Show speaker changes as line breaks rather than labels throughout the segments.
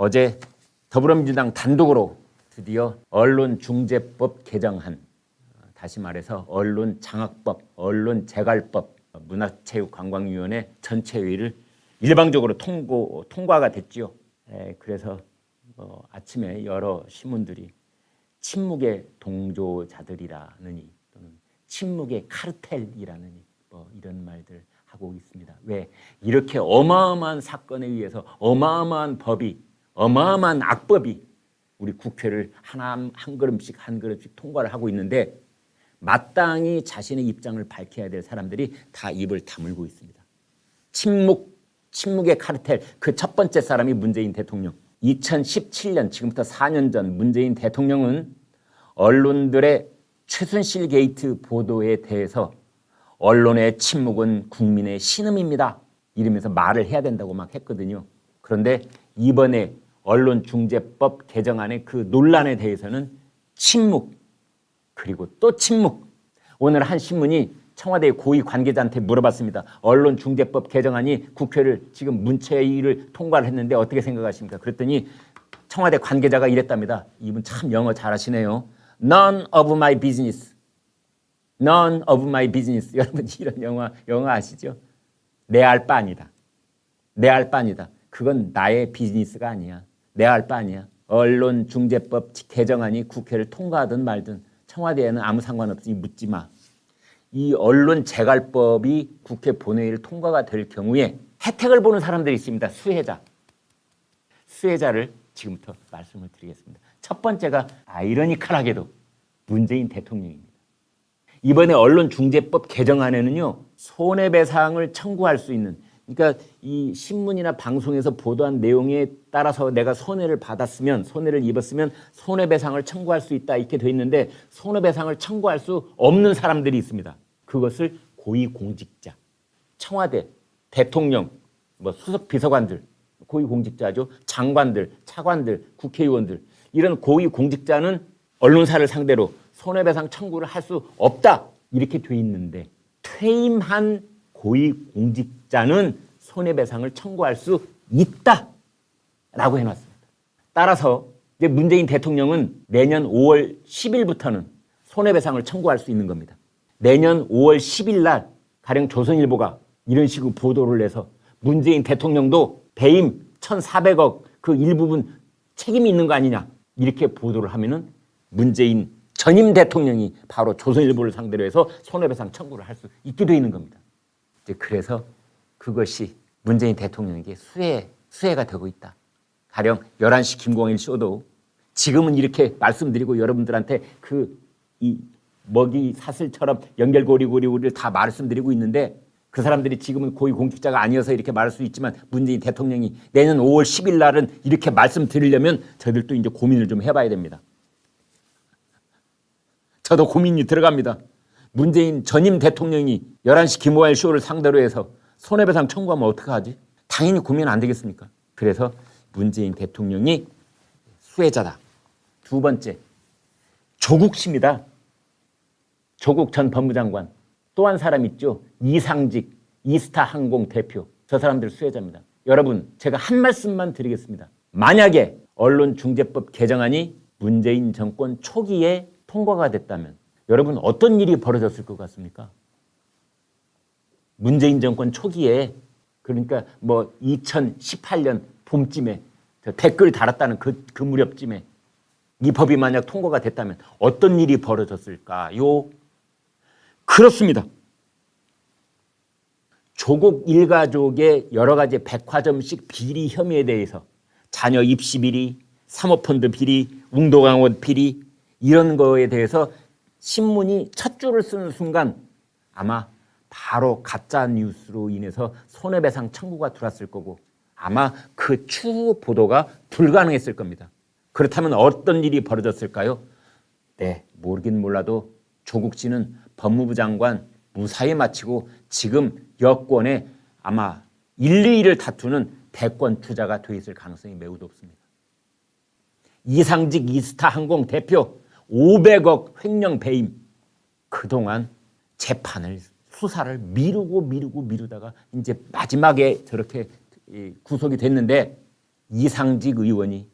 어제 더불어민주당 단독으로 드디어 언론중재법 개정안, 다시 말해서 언론장악법, 언론재갈법, 문화체육관광위원회 전체회의를 일방적으로 통과가 됐죠. 그래서 아침에 여러 신문들이 침묵의 동조자들이라느니 또는 침묵의 카르텔이라느니 이런 말들 하고 있습니다. 왜 이렇게 어마어마한 사건에 의해서 어마어마한 법이, 어마어마한 악법이 우리 국회를 한 걸음씩 통과를 하고 있는데 마땅히 자신의 입장을 밝혀야 될 사람들이 다 입을 다물고 있습니다. 침묵의 카르텔, 그 첫 번째 사람이 문재인 대통령. 2017년, 지금부터 4년 전 문재인 대통령은 언론들의 최순실 게이트 보도에 대해서 언론의 침묵은 국민의 신음입니다, 이러면서 말을 해야 된다고 막 했거든요. 그런데 이번에 언론중재법 개정안의 그 논란에 대해서는 침묵, 그리고 또 침묵. 오늘 한 신문이 청와대 고위 관계자한테 물어봤습니다. 언론중재법 개정안이 국회를 지금 문체위를 통과를 했는데 어떻게 생각하십니까? 그랬더니 청와대 관계자가 이랬답니다. 이분 참 영어 잘하시네요. None of my business. None of my business. 여러분 이런 영어 아시죠? 내 알 바 아니다. 내 알 바 아니다. 그건 나의 비즈니스가 아니야. 내 알 바 아니야. 언론중재법 개정안이 국회를 통과하든 말든 청와대에는 아무 상관없으니 묻지 마. 이 언론재갈법이 국회 본회의를 통과가 될 경우에 혜택을 보는 사람들이 있습니다. 수혜자를 지금부터 말씀을 드리겠습니다. 첫 번째가 아이러니컬하게도 문재인 대통령입니다. 이번에 언론중재법 개정안에는요, 손해배상을 청구할 수 있는, 그러니까 이 신문이나 방송에서 보도한 내용에 따라서 내가 손해를 입었으면 손해배상을 청구할 수 있다, 이렇게 돼 있는데 손해배상을 청구할 수 없는 사람들이 있습니다. 그것을 고위공직자, 청와대, 대통령, 수석 비서관들, 고위공직자죠. 장관들, 차관들, 국회의원들, 이런 고위공직자는 언론사를 상대로 손해배상 청구를 할 수 없다, 이렇게 돼 있는데 퇴임한 고위공직자는 손해배상을 청구할 수 있다라고 해놨습니다. 따라서 이제 문재인 대통령은 내년 5월 10일부터는 손해배상을 청구할 수 있는 겁니다. 내년 5월 10일 날 가령 조선일보가 이런 식으로 보도를 해서 문재인 대통령도 배임 1,400억 그 일부분 책임이 있는 거 아니냐, 이렇게 보도를 하면은 문재인 전임 대통령이 바로 조선일보를 상대로 해서 손해배상 청구를 할 수 있게 되어 있는 겁니다. 이제 그래서 그것이 문재인 대통령에게 수혜가 되고 있다. 가령 11시 김광일 쇼도 지금은 이렇게 말씀드리고 여러분들한테 이 먹이 사슬처럼 연결고리를 다 말씀드리고 있는데 그 사람들이 지금은 고위공직자가 아니어서 이렇게 말할 수 있지만 문재인 대통령이 내년 5월 10일 날은 이렇게 말씀드리려면 저희들도 이제 고민을 좀 해봐야 됩니다. 저도 고민이 들어갑니다. 문재인 전임 대통령이 11시 김광일 쇼를 상대로 해서 손해배상 청구하면 어떡하지? 당연히 고민 안 되겠습니까? 그래서 문재인 대통령이 수혜자다. 두 번째, 조국 씨입니다. 조국 전 법무장관. 또 한 사람 있죠. 이상직 이스타항공 대표. 저 사람들 수혜자입니다. 여러분, 제가 한 말씀만 드리겠습니다. 만약에 언론중재법 개정안이 문재인 정권 초기에 통과가 됐다면 여러분 어떤 일이 벌어졌을 것 같습니까? 문재인 정권 초기에, 그러니까 2018년 봄쯤에 댓글 달았다는 그 무렵쯤에 이 법이 만약 통과가 됐다면 어떤 일이 벌어졌을까요? 그렇습니다. 조국 일가족의 여러 가지 백화점식 비리 혐의에 대해서 자녀 입시 비리, 사모펀드 비리, 웅도강원 비리, 이런 거에 대해서 신문이 첫 줄을 쓰는 순간 아마 바로 가짜 뉴스로 인해서 손해배상 청구가 들어왔을 거고 아마 그 추후 보도가 불가능했을 겁니다. 그렇다면 어떤 일이 벌어졌을까요? 네, 모르긴 몰라도 조국 씨는 법무부 장관 무사히 마치고 지금 여권에 아마 1, 2위를 다투는 대권 투자가 돼 있을 가능성이 매우 높습니다. 이상직 이스타항공 대표 500억 횡령 배임. 그동안 재판을, 수사를 미루다가 이제 마지막에 저렇게 구속이 됐는데 이상직 의원이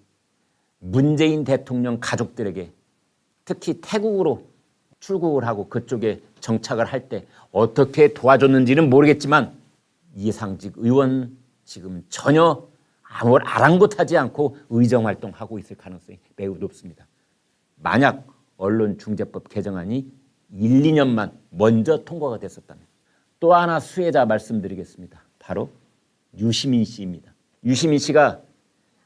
문재인 대통령 가족들에게 특히 태국으로 출국을 하고 그쪽에 정착을 할 때 어떻게 도와줬는지는 모르겠지만 이상직 의원 지금 전혀 아무 아랑곳하지 않고 의정활동하고 있을 가능성이 매우 높습니다. 만약 언론중재법 개정안이 1, 2년만 먼저 통과가 됐었다면 또 하나 수혜자 말씀드리겠습니다. 바로 유시민 씨입니다. 유시민 씨가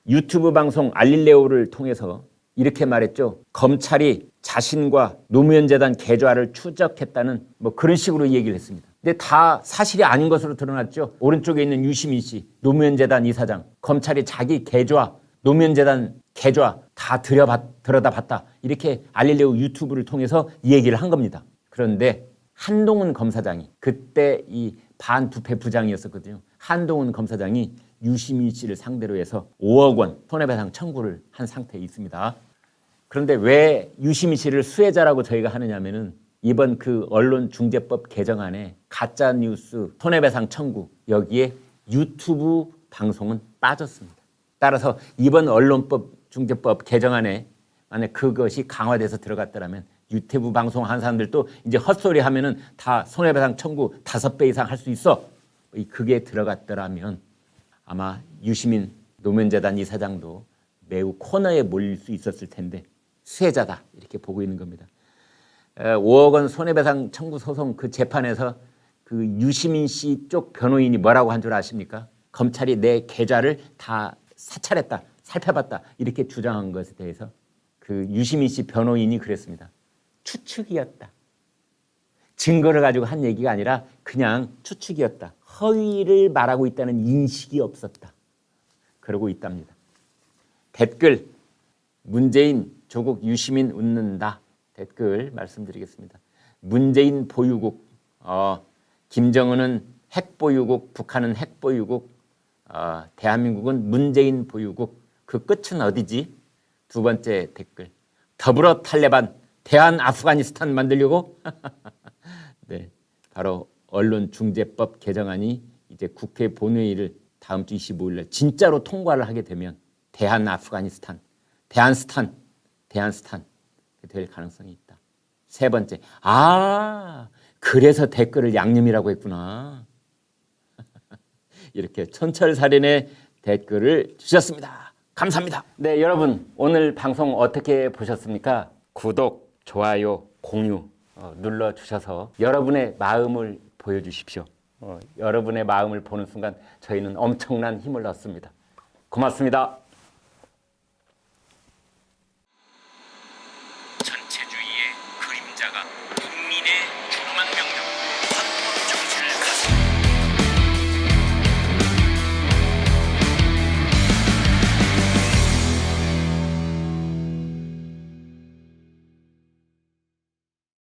유튜브 방송 알릴레오를 통해서 이렇게 말했죠. 검찰이 자신과 노무현재단 계좌를 추적했다는 뭐 그런 식으로 얘기를 했습니다. 근데 다 사실이 아닌 것으로 드러났죠. 오른쪽에 있는 유시민 씨, 노무현재단 이사장, 검찰이 자기 계좌, 노무현재단 계좌 다 들여다봤다. 이렇게 알릴레오 유튜브를 통해서 얘기를 한 겁니다. 그런데 한동훈 검사장이 그때 이 반부패 부장이었었거든요. 한동훈 검사장이 유시민 씨를 상대로 해서 5억 원 손해배상 청구를 한 상태에 있습니다. 그런데 왜 유시민 씨를 수혜자라고 저희가 하느냐면은 이번 그 언론중재법 개정안에 가짜뉴스 손해배상 청구 여기에 유튜브 방송은 빠졌습니다. 따라서 이번 언론중재법 개정안에 만약 그것이 강화돼서 들어갔더라면 유튜브 방송 한 사람들도 이제 헛소리 하면은 다 손해배상 청구 5배 이상 할 수 있어. 그게 들어갔더라면 아마 유시민 노무현재단 이사장도 매우 코너에 몰릴 수 있었을 텐데 수혜자다 이렇게 보고 있는 겁니다. 5억 원 손해배상 청구 소송 그 재판에서 그 유시민 씨 쪽 변호인이 뭐라고 한 줄 아십니까? 검찰이 내 계좌를 다 사찰했다, 살펴봤다 이렇게 주장한 것에 대해서 그 유시민 씨 변호인이 그랬습니다. 추측이었다. 증거를 가지고 한 얘기가 아니라 그냥 추측이었다. 허위를 말하고 있다는 인식이 없었다. 그러고 있답니다. 댓글 문재인 조국 유시민 웃는다. 댓글 말씀드리겠습니다. 문재인 보유국, 김정은은 핵보유국, 북한은 핵보유국, 대한민국은 문재인 보유국. 그 끝은 어디지? 두 번째 댓글. 더불어 탈레반, 대한 아프가니스탄 만들려고? 네, 바로 언론중재법 개정안이 이제 국회 본회의를 다음 주 25일 날 진짜로 통과를 하게 되면 대한 아프가니스탄, 대한스탄 될 가능성이 있다. 세 번째, 그래서 댓글을 양념이라고 했구나. 이렇게 천철살인의 댓글을 주셨습니다. 감사합니다. 네, 여러분 오늘 방송 어떻게 보셨습니까? 구독, 좋아요, 공유 눌러주셔서 여러분의 마음을 보여주십시오. 여러분의 마음을 보는 순간 저희는 엄청난 힘을 얻습니다. 고맙습니다.